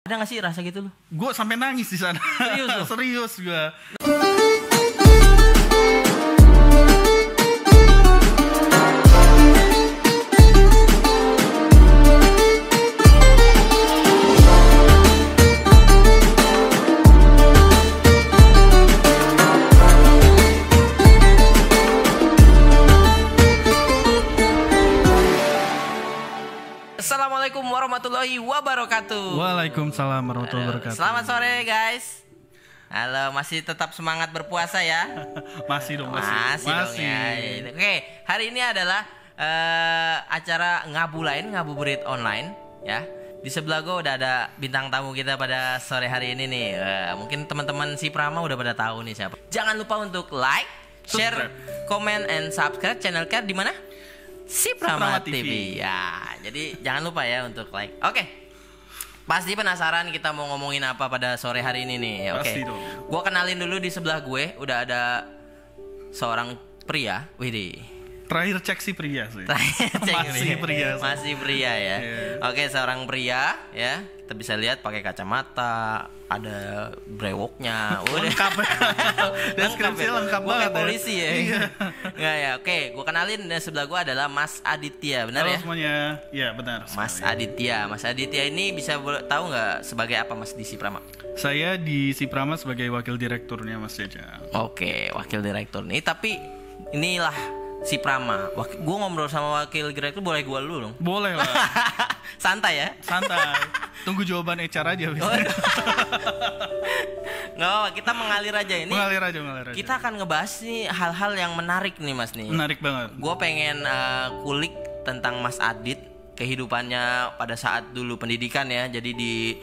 Ada nggak sih rasa gitu lu? Gue sampai nangis di sana. Serius lu? Serius gue. Assalamualaikum warahmatullahi wabarakatuh. Waalaikumsalam warahmatullahi wabarakatuh. Selamat sore guys. Halo, masih tetap semangat berpuasa ya? Masih dong, Masih dong ya. Oke, hari ini adalah acara ngabuburit online ya. Di sebelah gue udah ada bintang tamu kita pada sore hari ini nih. Mungkin teman-teman si Prama udah pada tahu nih siapa. Jangan lupa untuk like, share, comment, and subscribe channel kita di mana? Si Prama TV. Ya, jadi jangan lupa ya untuk like. Oke. Pasti penasaran kita mau ngomongin apa pada sore hari ini nih. Oke. Gua kenalin dulu di sebelah gue udah ada seorang pria. Widih. Terakhir cek si pria sih. Masih pria ya. Yeah. Oke, seorang pria ya. Kita bisa lihat pakai kacamata, ada brewoknya. Lengkap. Deskripsinya lengkap banget. Polisi ya. Nggak ya. Oke, gua kenalin di sebelah gua adalah Mas Aditya, benar ya? Halo semuanya. Ya, benar. Mas Aditya. Mas Aditya ini bisa tahu nggak sebagai apa Mas di Siprama? Saya di Siprama sebagai wakil direkturnya Mas Jaja. Oke, wakil direktur nih. Tapi inilah Siprama. Gue ngobrol sama wakil direktur, boleh gue dulu dong? Boleh lah. Santai ya? Santai. Tunggu jawaban HR aja. Nggak apa, kita mengalir aja ini. Mengalir aja. Kita akan ngebahas nih hal-hal yang menarik nih Mas nih. Menarik banget. Gue pengen kulik tentang Mas Adit, kehidupannya pada saat dulu pendidikan ya. Jadi di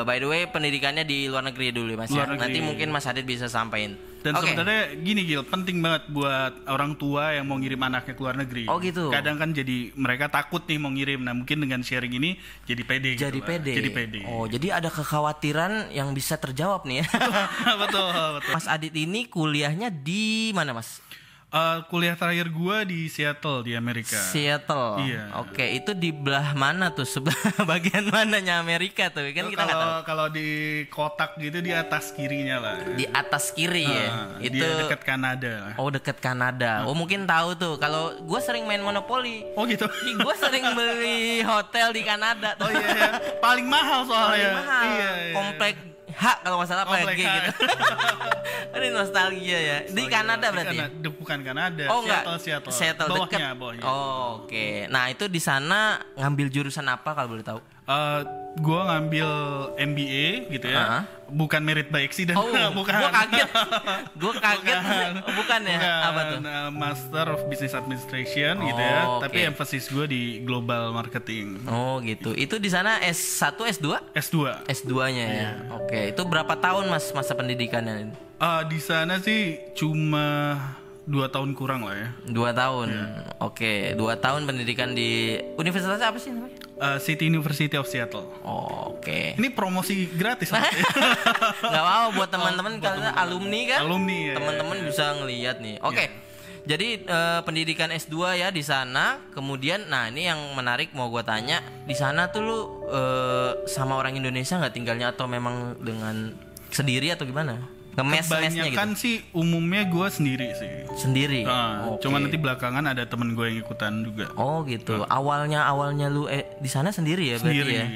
by the way pendidikannya di luar negeri dulu Mas ya. Nanti mungkin Mas Adit bisa sampaikan. Dan sebenarnya gini Gil, penting banget buat orang tua yang mau ngirim anaknya ke luar negeri. Oh gitu. Kadang kan jadi mereka takut nih mau ngirim. Nah mungkin dengan sharing ini jadi pede. Jadi pede. Oh jadi ada kekhawatiran yang bisa terjawab nih ya. betul. Mas Adit ini kuliahnya di mana Mas? Kuliah terakhir gue di Seattle di Amerika. Seattle. Iya. Oke, itu di belah mana tuh? Sebelah bagian mananya Amerika tuh? Kan kita nggak tahu. Kalau di kotak gitu di atas kirinya lah. Di atas kiri ya. Itu dia dekat Kanada. Oh, dekat Kanada. Oh, mungkin tahu tuh. Kalau gue sering main Monopoly. Oh gitu. Gue sering beli hotel di Kanada. Oh iya. Paling mahal soalnya. Paling mahal. Iya. Komplek H kalau nggak salah apa G gitu. Ini nostalgia ya. Di Kanada berarti. Bukan Kanada. Oh enggak. Seattle bawahnya. Oh, oke. Nah itu di sana ngambil jurusan apa kalau boleh tahu? Gue ngambil MBA gitu ya. Bukan merit by accident. Bukan. Gue kaget. Bukan ya. Apa tuh? Master of Business Administration gitu ya. Tapi emphasis gue di global marketing. Oh gitu. Itu di sana S1, S2? S2-nya ya. Oke. Itu berapa tahun Mas masa pendidikannya? Di sana sih cuma 2 tahun kurang lah ya. 2 tahun. Oke, 2 tahun pendidikan di universitas apa sih namanya? City University of Seattle. Oke. Ini promosi gratis. Gak apa-apa buat teman-teman karena alumni kan. Alumni ya. Teman-teman bisa ngelihat nih. Oke. Jadi pendidikan S2 ya di sana. Kemudian nah ini yang menarik mau gue tanya. Di sana tuh lu sama orang Indonesia nggak tinggalnya atau memang dengan sendiri atau gimana? Kebanyakan gitu? Sih umumnya gue sendiri sih. Sendiri? Cuma nanti belakangan ada temen gue yang ikutan juga. Oh gitu. Awalnya lu di sana sendiri ya? Sendiri ya?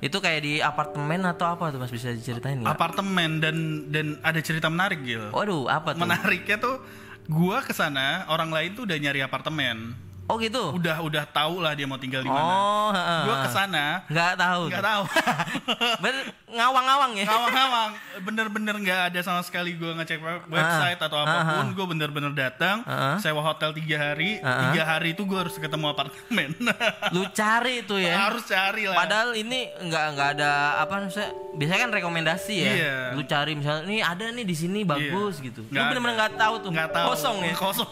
Itu kayak di apartemen atau apa tuh Mas, bisa diceritain nggak? Apartemen dan ada cerita menarik gitu. Waduh, apa tuh? Menariknya tuh gue kesana, orang lain tuh udah nyari apartemen. Oh gitu. Udah tahu lah dia mau tinggal di mana. Gue kesana nggak tahu. Ngawang-ngawang ya. Ngawang-ngawang. Bener-bener nggak ada sama sekali gue ngecek website atau apapun. Gue bener-bener datang, sewa hotel 3 hari. 3 hari itu gue harus ketemu apartemen. Lu cari itu ya. Harus cari lah. Padahal ini nggak ada apa maksudnya. Biasanya kan rekomendasi ya. Iya. Lu cari misalnya nih ada nih di sini bagus gitu. Lu bener-bener nggak tahu tuh. Nggak tahu. Kosong ya. Kosong.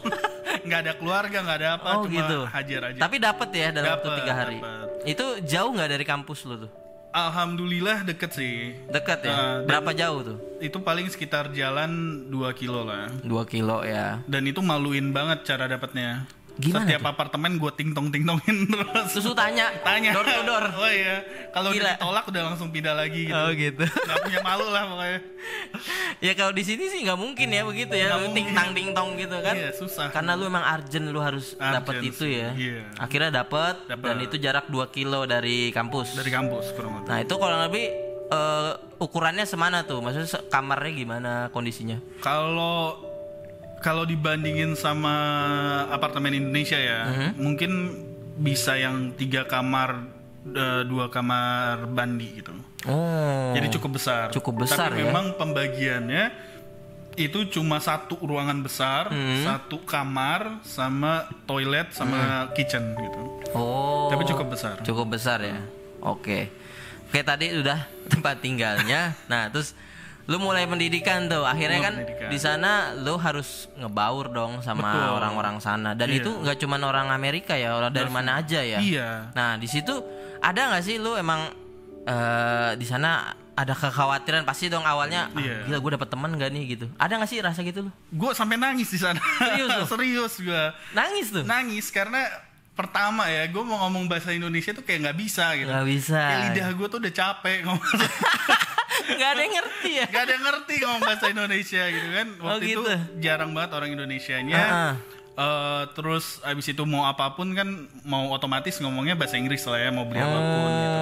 Nggak ada keluarga, nggak ada apa. Oh, cuma gitu. Hajar aja. Tapi dapat ya dalam waktu 3 hari. Dapet. Itu jauh nggak dari kampus lu tuh? Alhamdulillah deket sih. Deket ya? Berapa jauh tuh? Itu paling sekitar jalan 2 kilo lah. 2 kilo ya. Dan itu maluin banget cara dapatnya. Gimana setiap tuh? Apartemen gue ting-tongin terus. Terus lu tanya door to door. Oh iya. Kalau udah ditolak udah langsung pindah lagi gitu. Oh gitu. Gak punya malu lah pokoknya. Ya kalau di sini sih nggak mungkin ya begitu ya. Lu ting-tong gitu kan. Iya, susah. Karena lu emang urgent, lu harus dapat itu ya. Iya. Akhirnya dapat dan itu jarak 2 kilo dari kampus. Dari kampus kurang lebih. Nah, itu kurang lebih ukurannya semana tuh? Maksudnya kamarnya gimana kondisinya? Kalau dibandingin sama apartemen Indonesia ya, mungkin bisa yang 3 kamar, 2 kamar mandi gitu. Oh. Jadi cukup besar. Tapi memang pembagiannya itu cuma 1 ruangan besar, 1 kamar sama toilet sama kitchen gitu. Oh. Tapi cukup besar. Cukup besar ya. Oke, tadi udah tempat tinggalnya. Nah, terus lu mulai pendidikan tuh. Akhirnya kan di sana lu harus ngebaur dong sama orang-orang sana. Dan itu nggak cuma orang Amerika ya, orang dari mana aja ya. Iya. Nah, di situ ada nggak sih lu emang di sana ada kekhawatiran pasti dong awalnya, gila gue dapet teman gak nih gitu. Ada nggak sih rasa gitu lu? Gue sampai nangis di sana. Serius gue. Nangis tuh? Nangis karena pertama ya, gue mau ngomong bahasa Indonesia tuh kayak nggak bisa gitu. Nggak bisa. Kayak lidah gue tuh udah capek ngomong. Gak ada yang ngerti ya? Gak ada yang ngerti ngomong bahasa Indonesia gitu kan. Waktu itu jarang banget orang Indonesianya. Terus abis itu mau apapun kan mau otomatis ngomongnya bahasa Inggris lah ya, mau beli apapun gitu.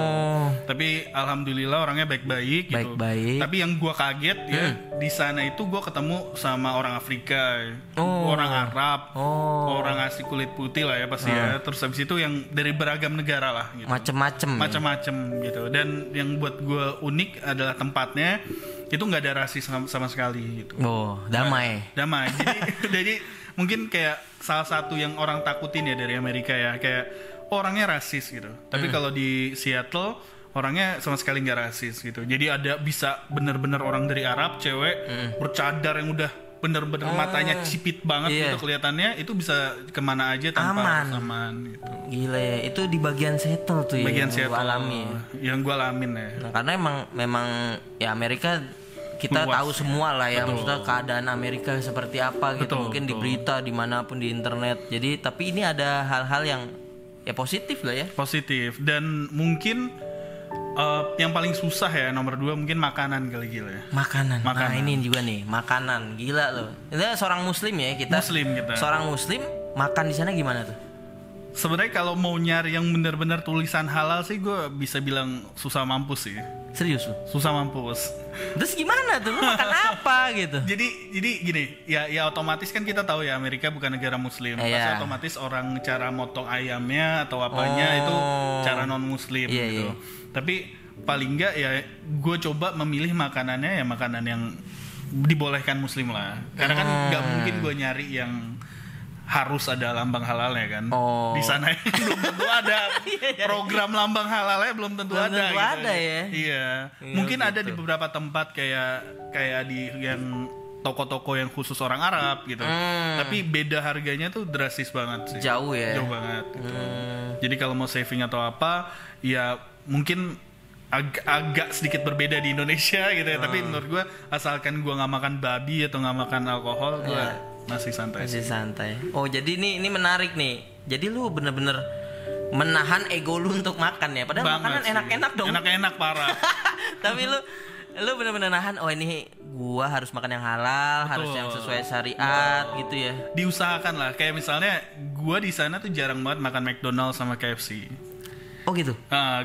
Tapi alhamdulillah orangnya baik-baik gitu. Tapi yang gue kaget ya, di sana itu gue ketemu sama orang Afrika, orang Arab, orang asli kulit putih lah ya pasti ya. Terus abis itu yang dari beragam negara lah gitu. Macem-macem gitu. Dan yang buat gue unik adalah tempatnya itu nggak ada rasis sama sekali gitu. Damai. Jadi mungkin kayak salah satu yang orang takutin ya dari Amerika ya, kayak orangnya rasis gitu. Tapi kalau di Seattle orangnya sama sekali nggak rasis gitu. Jadi ada bisa bener-bener orang dari Arab, cewek bercadar yang udah bener-bener matanya cipit banget gitu kelihatannya, itu bisa kemana aja tanpa aman gitu. Gila ya, itu di bagian Seattle tuh bagian yang gue alami. Yang gue alamin ya. Nah, karena memang ya Amerika kita luas, tahu semua lah ya, maksudnya keadaan Amerika seperti apa gitu, mungkin di berita dimanapun di internet. Jadi tapi ini ada hal-hal yang ya positif lah ya. Positif. Dan mungkin yang paling susah ya nomor 2 mungkin makanan kali gila ya. Makanan. Nah ini juga nih makanan gila loh. Kita seorang Muslim ya kita. Seorang Muslim makan di sana gimana tuh? Sebenarnya kalau mau nyari yang benar-benar tulisan halal sih gue bisa bilang susah mampus sih. Serius lu? Susah mampus. Terus gimana tuh? Lu makan apa gitu? Jadi gini, ya otomatis kan kita tahu ya Amerika bukan negara Muslim. Pasti otomatis orang cara motong ayamnya atau apanya itu cara non Muslim gitu. Tapi paling enggak ya gue coba memilih makanannya ya makanan yang dibolehkan Muslim lah. Karena kan nggak mungkin gue nyari yang harus ada lambang halalnya kan. Di sana belum tentu ada program lambang halalnya, belum tentu ada gitu. Ya. Iya. Mungkin gitu. Ada di beberapa tempat kayak di yang toko-toko yang khusus orang Arab gitu. Tapi beda harganya tuh drastis banget sih. Jauh ya. Jauh banget gitu. Jadi kalau mau saving atau apa ya mungkin agak sedikit berbeda di Indonesia gitu ya. Tapi menurut gue asalkan gue nggak makan babi atau nggak makan alkohol, gue masih santai. Oh jadi ini menarik nih. Jadi lu bener-bener menahan ego lu untuk makan ya. Padahal makanan enak-enak dong. Enak-enak parah. Tapi lu bener-bener nahan. Oh ini gua harus makan yang halal, harus yang sesuai syariat gitu ya. Diusahakan lah. Kayak misalnya gua di sana tuh jarang banget makan McDonald's sama KFC. Oh gitu.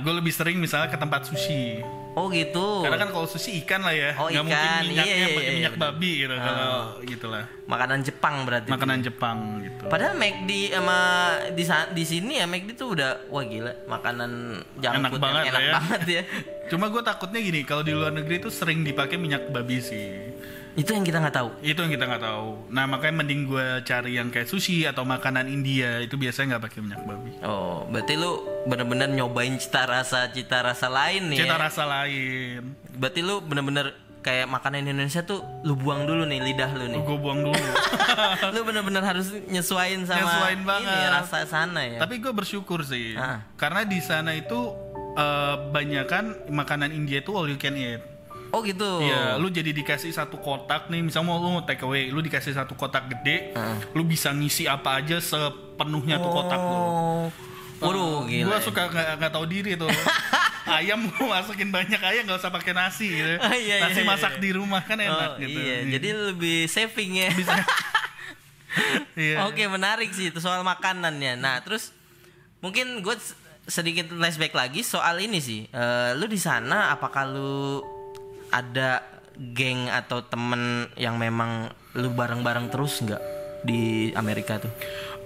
Gue lebih sering misalnya ke tempat sushi. Oh gitu. Karena kan kalau sushi ikan lah ya. Nggak mungkin minyaknya pakai minyak babi gitu. Kalau gitulah. Makanan Jepang berarti. Makanan Jepang gitu. Padahal McD sama di sini ya McD tuh udah wah gila makanan junk food yang enak banget ya. Cuma gue takutnya gini, kalau di luar negeri tuh sering dipakai minyak babi sih. Itu yang kita nggak tahu. Nah makanya mending gue cari yang kayak sushi atau makanan India itu biasanya nggak pakai minyak babi. Oh, berarti lu bener-bener nyobain cita rasa lain nih. Cita rasa lain. Berarti lu bener-bener kayak makanan Indonesia tuh lu buang dulu nih lidah lu nih. Gue buang dulu. Lu bener-bener harus nyesuain banget. Ini rasa sana ya. Tapi gue bersyukur sih, karena di sana itu banyakan makanan India itu all you can eat. Oh gitu. Iya, lu jadi dikasih satu kotak nih, misalnya lu mau take away, lu dikasih satu kotak gede, lu bisa ngisi apa aja sepenuhnya tuh kotak tuh. Waduh, gila. Gue suka nggak tahu diri tuh. Ayam gue masukin banyak ayam, nggak usah pakai nasi gitu. Nasi masak di rumah kan enak gitu. Iya, jadi lebih saving ya. Oke, menarik sih itu soal makanannya. Nah, terus mungkin gue sedikit flashback lagi soal ini sih. Lu di sana apakah lu ada geng atau temen yang memang lu bareng-bareng terus nggak di Amerika tuh?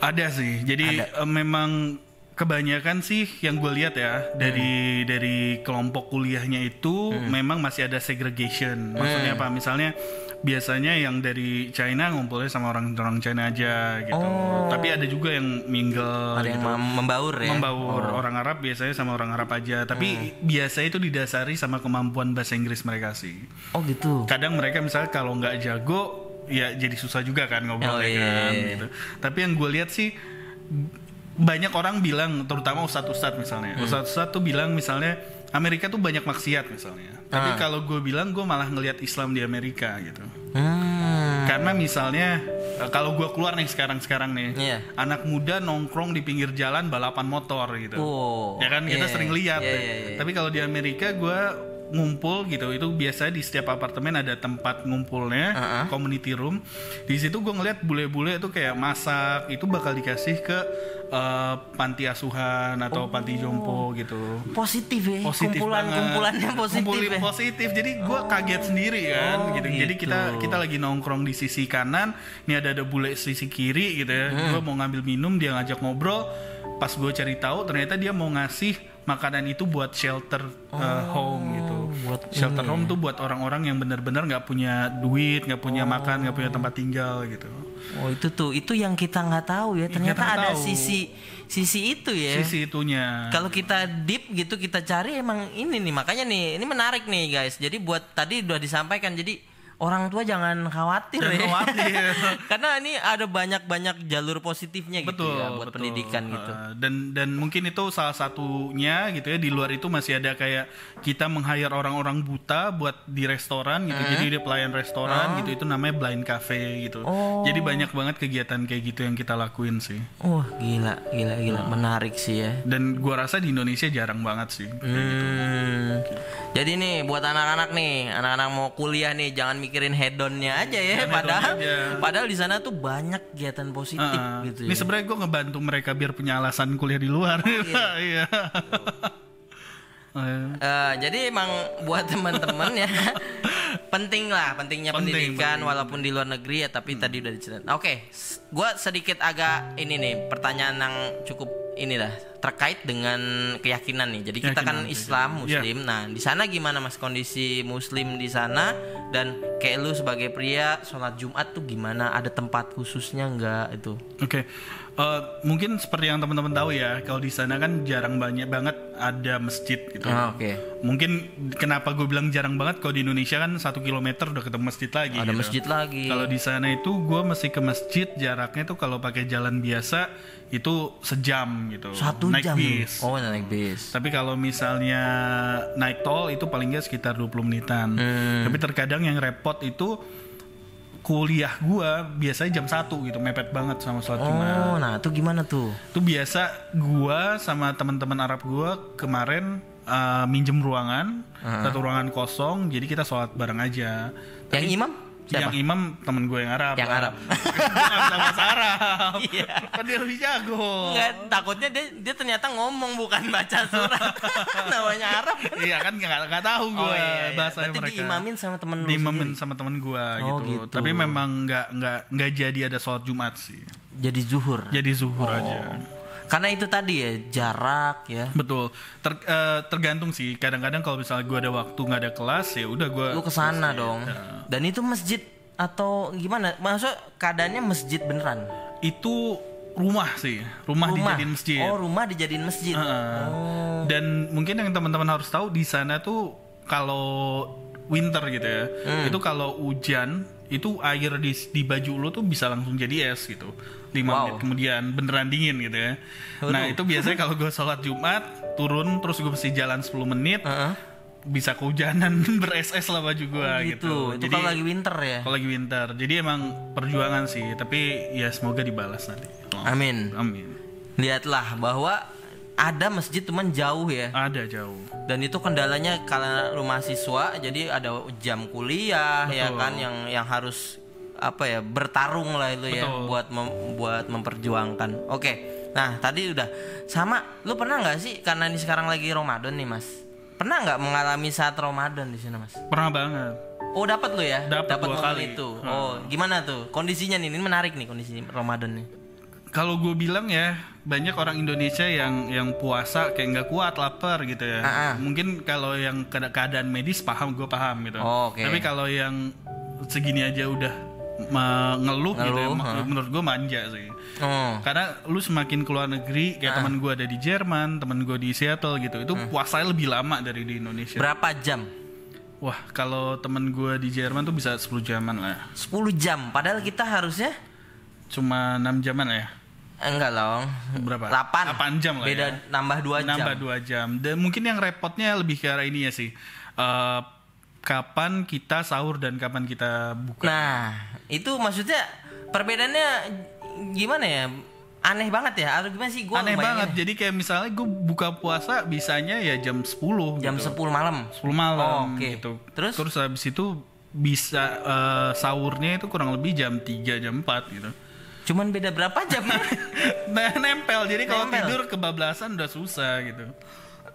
Ada sih. Jadi memang kebanyakan sih yang gue lihat ya dari kelompok kuliahnya itu memang masih ada segregation. Maksudnya apa? Misalnya biasanya yang dari China ngumpulnya sama orang China aja gitu. Tapi ada juga yang mingle. Ada gitu. yang membaur ya. Membaur. Orang Arab biasanya sama orang Arab aja. Tapi biasanya itu didasari sama kemampuan bahasa Inggris mereka sih. Oh gitu. Kadang mereka misalnya kalau nggak jago ya jadi susah juga kan ngobrolnya kan gitu. Tapi yang gue lihat sih banyak orang bilang, terutama ustadz misalnya, ustadz tuh bilang misalnya Amerika tuh banyak maksiat misalnya. Tapi kalau gue bilang gue malah ngelihat Islam di Amerika gitu. Karena misalnya kalau gue keluar nih sekarang nih, anak muda nongkrong di pinggir jalan balapan motor gitu. Ya kan kita sering lihat. Tapi kalau di Amerika gue ngumpul gitu, itu biasa di setiap apartemen ada tempat ngumpulnya, community room. Di situ gue ngeliat bule-bule itu kayak masak, itu bakal dikasih ke panti asuhan atau panti jompo gitu. Positif ya, kumpulannya positif. Positif. Jadi gue kaget sendiri kan, gitu. Jadi kita lagi nongkrong di sisi kanan, ini ada bule sisi kiri gitu ya. Gue mau ngambil minum, dia ngajak ngobrol. Pas gue cari tahu, ternyata dia mau ngasih makanan itu buat shelter home gitu. Shelter home tuh buat orang-orang yang benar-benar nggak punya duit, nggak punya makan, nggak punya tempat tinggal gitu. Oh itu yang kita nggak tahu ya. Ternyata ada sisi itu ya. Sisi itunya. Kalau kita deep gitu kita cari emang ini nih, makanya nih ini menarik nih guys. Jadi buat tadi udah disampaikan, jadi orang tua jangan khawatir ya. Karena ini ada banyak jalur positifnya gitu ya buat pendidikan gitu. Dan mungkin itu salah satunya gitu ya. Di luar itu masih ada kayak kita meng-hire orang-orang buta buat di restoran gitu. Jadi dia pelayan restoran gitu. Itu namanya blind cafe gitu. Jadi banyak banget kegiatan kayak gitu yang kita lakuin sih. Gila. Menarik sih ya. Dan gua rasa di Indonesia jarang banget sih. Jadi nih buat anak-anak mau kuliah nih, jangan mikirin hedonnya aja ya. Padahal di sana tuh banyak kegiatan positif gitu. Ini sebenarnya gue ngebantu mereka biar punya alasan kuliah di luar. Iya. Jadi emang buat teman-teman ya pentingnya pendidikan walaupun di luar negeri ya, tapi tadi udah diceritain. Oke, gue sedikit agak ini nih pertanyaan yang cukup inilah terkait dengan keyakinan nih. Jadi kita kan Islam, Muslim. Nah, di sana gimana Mas kondisi Muslim di sana, dan kayak lu sebagai pria sholat Jumat tuh gimana? Ada tempat khususnya nggak itu? Oke. Mungkin seperti yang teman-teman tahu ya, kalau di sana kan jarang banget ada masjid gitu. Mungkin kenapa gue bilang jarang banget, kalau di Indonesia kan 1 kilometer udah ketemu masjid lagi. Ada gitu. Masjid lagi. Kalau di sana itu gue mesti ke masjid jaraknya tuh kalau pakai jalan biasa itu sejam gitu. 1 naik jam. Bis. Naik bis. Tapi kalau misalnya naik tol itu paling nggak sekitar 20 menitan. Tapi terkadang yang repot itu kuliah gua biasanya jam 1 gitu, mepet banget sama sholat Jumat. Nah itu gimana tuh? Itu biasa gua sama teman-teman Arab gua kemarin minjem ruangan, satu ruangan kosong, jadi kita sholat bareng aja. Yang imam? Siapa? Yang imam temen gue yang Arab. Yang Arab. Bukan bahasa Arab. Kan dia lebih jago. Enggak, takutnya dia ternyata ngomong bukan baca surat. Namanya Arab. Iya kan nggak tahu gue bahasanya mereka. Berarti diimamin sama temen lu. Diimamin sama temen gue gitu. Tapi memang nggak jadi ada sholat Jumat sih. Jadi zuhur. Jadi zuhur aja. Karena itu tadi ya, jarak ya. Betul. Tergantung sih. Kadang-kadang kalau misalnya gue ada waktu nggak ada kelas, ya udah gue. Lu kesana dong. Dan itu masjid atau gimana? Maksud keadaannya masjid beneran? Itu rumah sih. Rumah dijadiin masjid. Rumah dijadiin masjid. Dan mungkin yang teman-teman harus tahu di sana tuh kalau winter gitu ya, itu kalau hujan itu air di baju lu tuh bisa langsung jadi es gitu. 5 menit kemudian beneran dingin gitu ya. Nah itu biasanya kalau gue sholat Jumat turun terus gue mesti jalan 10 menit bisa kehujanan beres-es lah baju gue gitu. Itu kalau lagi winter ya. Kalau lagi winter. Jadi emang perjuangan sih, tapi ya semoga dibalas nanti. Amin. Lihatlah bahwa ada masjid cuman jauh ya. Ada jauh. Dan itu kendalanya karena lu mahasiswa, jadi ada jam kuliah. Betul. Ya kan yang harus bertarung lah itu. Betul. Ya buat memperjuangkan. Oke. Nah tadi udah sama. Lu pernah nggak sih, karena ini sekarang lagi Ramadan nih Mas, pernah nggak mengalami saat Ramadan di sana Mas? Pernah banget. Oh dapat lu ya? Dapat momen kali itu. Oh gimana tuh kondisinya nih? Ini menarik nih kondisi Ramadan nih. Kalau gue bilang ya, banyak orang Indonesia yang puasa kayak nggak kuat, lapar gitu ya. Mungkin kalau yang keadaan medis gue paham gitu. Okay. Tapi kalau yang segini aja udah mengeluh gitu ya, menurut gue manja sih. Karena lu semakin keluar negeri, kayak teman gue ada di Jerman, teman gue di Seattle gitu, itu puasanya lebih lama dari di Indonesia. Berapa jam? Wah, kalau teman gue di Jerman tuh bisa 10 jaman lah. 10 jam, padahal kita harusnya cuma 6 jaman ya? Enggak dong. Berapa? 8 jam lah. Beda ya. Nambah 2 jam. Nambah 2 jam. Dan mungkin yang repotnya lebih ke arah ini ya sih. Kapan kita sahur dan kapan kita buka. Nah, itu maksudnya perbedaannya gimana ya? Aneh banget ya? Atau gimana sih? Aneh banget. Jadi kayak misalnya gue buka puasa bisanya ya jam 10 jam gitu. 10 malam. 10 malam gitu. Terus habis itu bisa sahurnya itu kurang lebih jam 3 jam 4 gitu. Cuman beda berapa jam? Nempel. Jadi kalau tidur kebablasan udah susah gitu.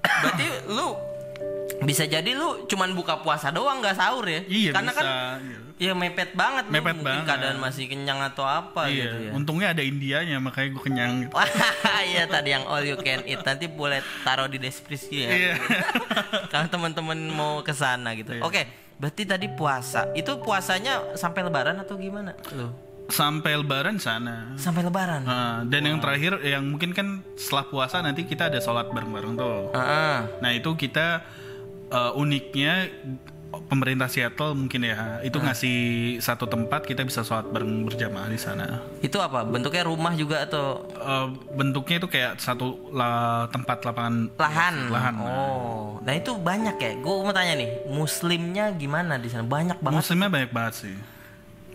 Berarti lu bisa jadi lu cuman buka puasa doang nggak sahur ya? Iya. Karena bisa, kan ya mepet banget. Mepet mungkin banget. Keadaan masih kenyang atau apa gitu ya. Untungnya ada Indianya makanya gue kenyang gitu. Iya tadi yang all you can eat, nanti boleh taruh di deskripsi ya. Iya. Kalau teman-teman mau kesana gitu. Oke, berarti tadi puasa. Itu puasanya sampai lebaran atau gimana lu? Sampai lebaran sana. Sampai lebaran. Dan yang terakhir yang mungkin kan setelah puasa nanti kita ada sholat bareng-bareng tuh. Nah itu kita uniknya pemerintah Seattle mungkin ya itu ngasih satu tempat kita bisa sholat bareng berjamaah di sana. Itu apa? Bentuknya rumah juga atau? Bentuknya itu kayak satu tempat lahan. Oh, nah itu banyak ya. Gue mau tanya nih, muslimnya gimana di sana? Banyak banget. Muslimnya banyak banget sih.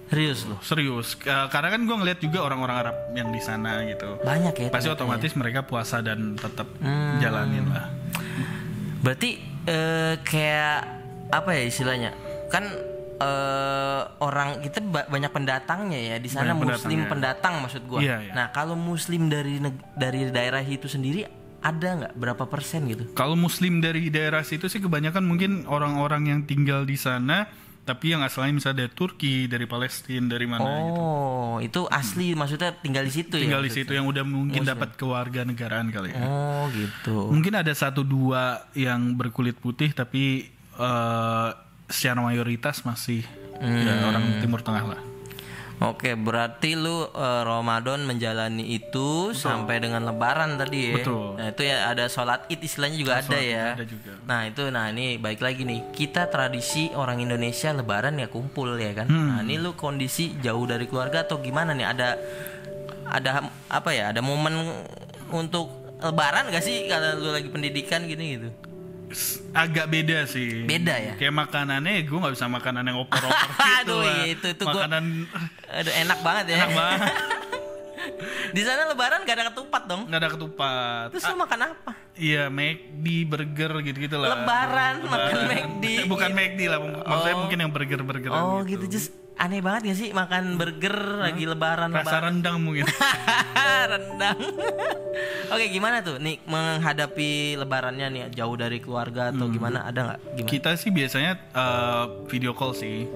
Serius loh? Serius. Karena kan gue ngeliat juga orang-orang Arab yang di sana gitu. Banyak ya. Pasti otomatis mereka puasa dan tetap jalanin lah. Berarti kayak apa ya istilahnya? Kan orang kita banyak pendatangnya ya di sana, muslim pendatang maksud gue. Iya. Nah kalau muslim dari daerah itu sendiri ada nggak berapa persen gitu? Kalau muslim dari daerah situ sih kebanyakan mungkin orang-orang yang tinggal di sana. Tapi yang asalnya misalnya dari Turki, dari Palestina, dari mana gitu. Oh, itu asli maksudnya tinggal di situ tinggal di situ yang udah mungkin dapat kewarganegaraan kali ya. Oh, gitu. Mungkin ada 1-2 yang berkulit putih tapi secara mayoritas masih ya, orang Timur Tengah lah. Oke, berarti lu Ramadan menjalani itu sampai dengan Lebaran tadi ya. Betul. Nah, itu ya ada sholat Id istilahnya juga ada ya. Ada juga. Nah, ini baik lagi nih. Kita tradisi orang Indonesia Lebaran ya kumpul ya kan. Nah, ini lu kondisi jauh dari keluarga atau gimana nih? Ada apa ya? Ada momen untuk Lebaran gak sih kalau lu lagi pendidikan gini gitu? Agak beda sih. Beda ya. Kayak makanannya gue nggak bisa makanan yang opor-opor gitu. Aduh, itu makanan. Aduh, enak banget ya. Enak banget. Di sana Lebaran gak ada ketupat dong? Gak ada ketupat. Terus lo makan apa? Iya, McD, burger gitu-gitu lah. Lebaran makan McD. Bukan McD lah, maksudnya mungkin yang burger Oh gitu. Just aneh banget gak sih makan burger lagi Lebaran? Rasa rendang mungkin. Rendang. Oke, gimana tuh nih menghadapi Lebarannya nih, jauh dari keluarga atau gimana? Ada nggak? Kita sih biasanya video call sih.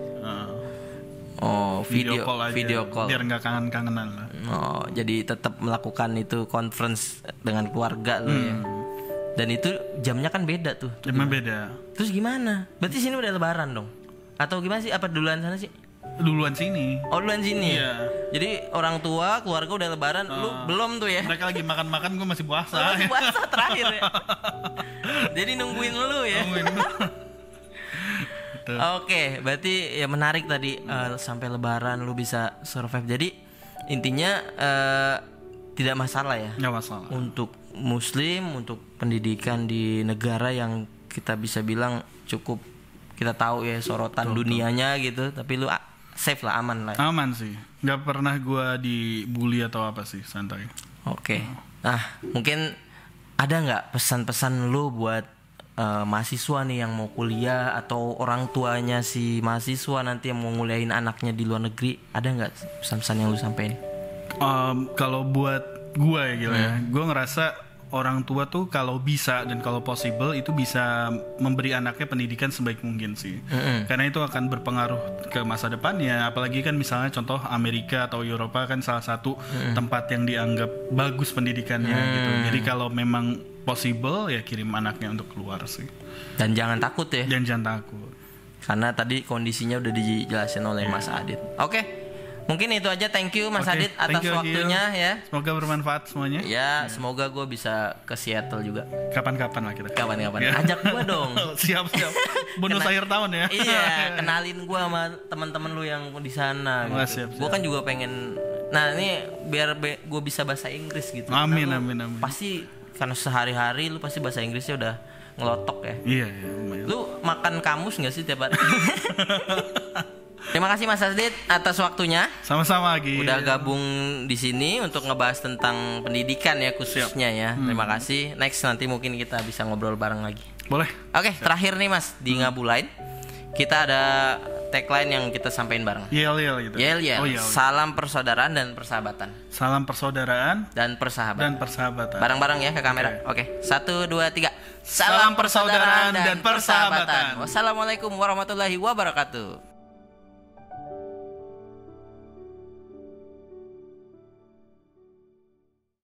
Video call aja. Video call. Biar nggak kangen-kangenan lah. Oh, jadi tetap melakukan itu conference dengan keluarga lo ya. Dan itu jamnya kan beda tuh. Jamnya beda. Terus gimana? Berarti sini udah Lebaran dong? Atau gimana sih? Apa duluan sana sih? Duluan sini. Oh, duluan sini. Iya. Jadi orang tua, keluarga udah Lebaran, lu belum tuh ya? Mereka lagi makan-makan, gue masih puasa. Masih puasa terakhir ya. Jadi nungguin lu ya. Oke, berarti ya menarik tadi sampai Lebaran lu bisa survive. Jadi intinya tidak masalah ya. Nggak masalah. Untuk Muslim, untuk pendidikan di negara yang kita bisa bilang cukup kita tahu ya sorotan dunianya gitu, tapi lu safe lah, aman lah. Aman sih, nggak pernah gue dibully atau apa sih, santai. Oke. Nah mungkin ada nggak pesan-pesan lu buat mahasiswa nih yang mau kuliah atau orang tuanya si mahasiswa nanti yang mau nguliahin anaknya di luar negeri, ada nggak pesan-pesan yang lu sampein? Kalau buat gue ya gitu ya, gue ngerasa orang tua tuh kalau bisa dan kalau possible itu bisa memberi anaknya pendidikan sebaik mungkin sih. Karena itu akan berpengaruh ke masa depannya. Apalagi kan misalnya contoh Amerika atau Eropa kan salah satu tempat yang dianggap bagus pendidikannya gitu. Jadi kalau memang possible ya kirim anaknya untuk keluar sih. Dan jangan takut ya. Dan jangan takut. Karena tadi kondisinya udah dijelasin oleh Mas Adit. Oke. Mungkin itu aja, thank you Mas Adit atas waktunya ya. Semoga bermanfaat semuanya. Ya, semoga gue bisa ke Seattle juga. Kapan-kapan lah kita. Kapan-kapan. Ajak gue dong. Siap. Bonus akhir tahun ya. Iya, kenalin gue sama teman-teman lu yang di sana. Gitu. Gue kan juga pengen. Nah ini biar gue bisa bahasa Inggris gitu. Amin. Pasti karena sehari-hari lu pasti bahasa Inggrisnya udah ngelotok ya. Iya. Lu makan kamus nggak sih tiap hari? Terima kasih Mas Adit atas waktunya. Sama-sama lagi. Udah gabung di sini untuk ngebahas tentang pendidikan ya khususnya ya. Terima kasih. Next nanti mungkin kita bisa ngobrol bareng lagi. Boleh. Oke, terakhir nih Mas di Ngabulain kita ada tagline yang kita sampaikan bareng. Yel gitu. Yel. Salam persaudaraan dan persahabatan. Salam persaudaraan dan persahabatan. Bareng-bareng ya ke kamera. Oke. 1 2 3. Salam persaudaraan dan persahabatan. Wassalamualaikum warahmatullahi wabarakatuh.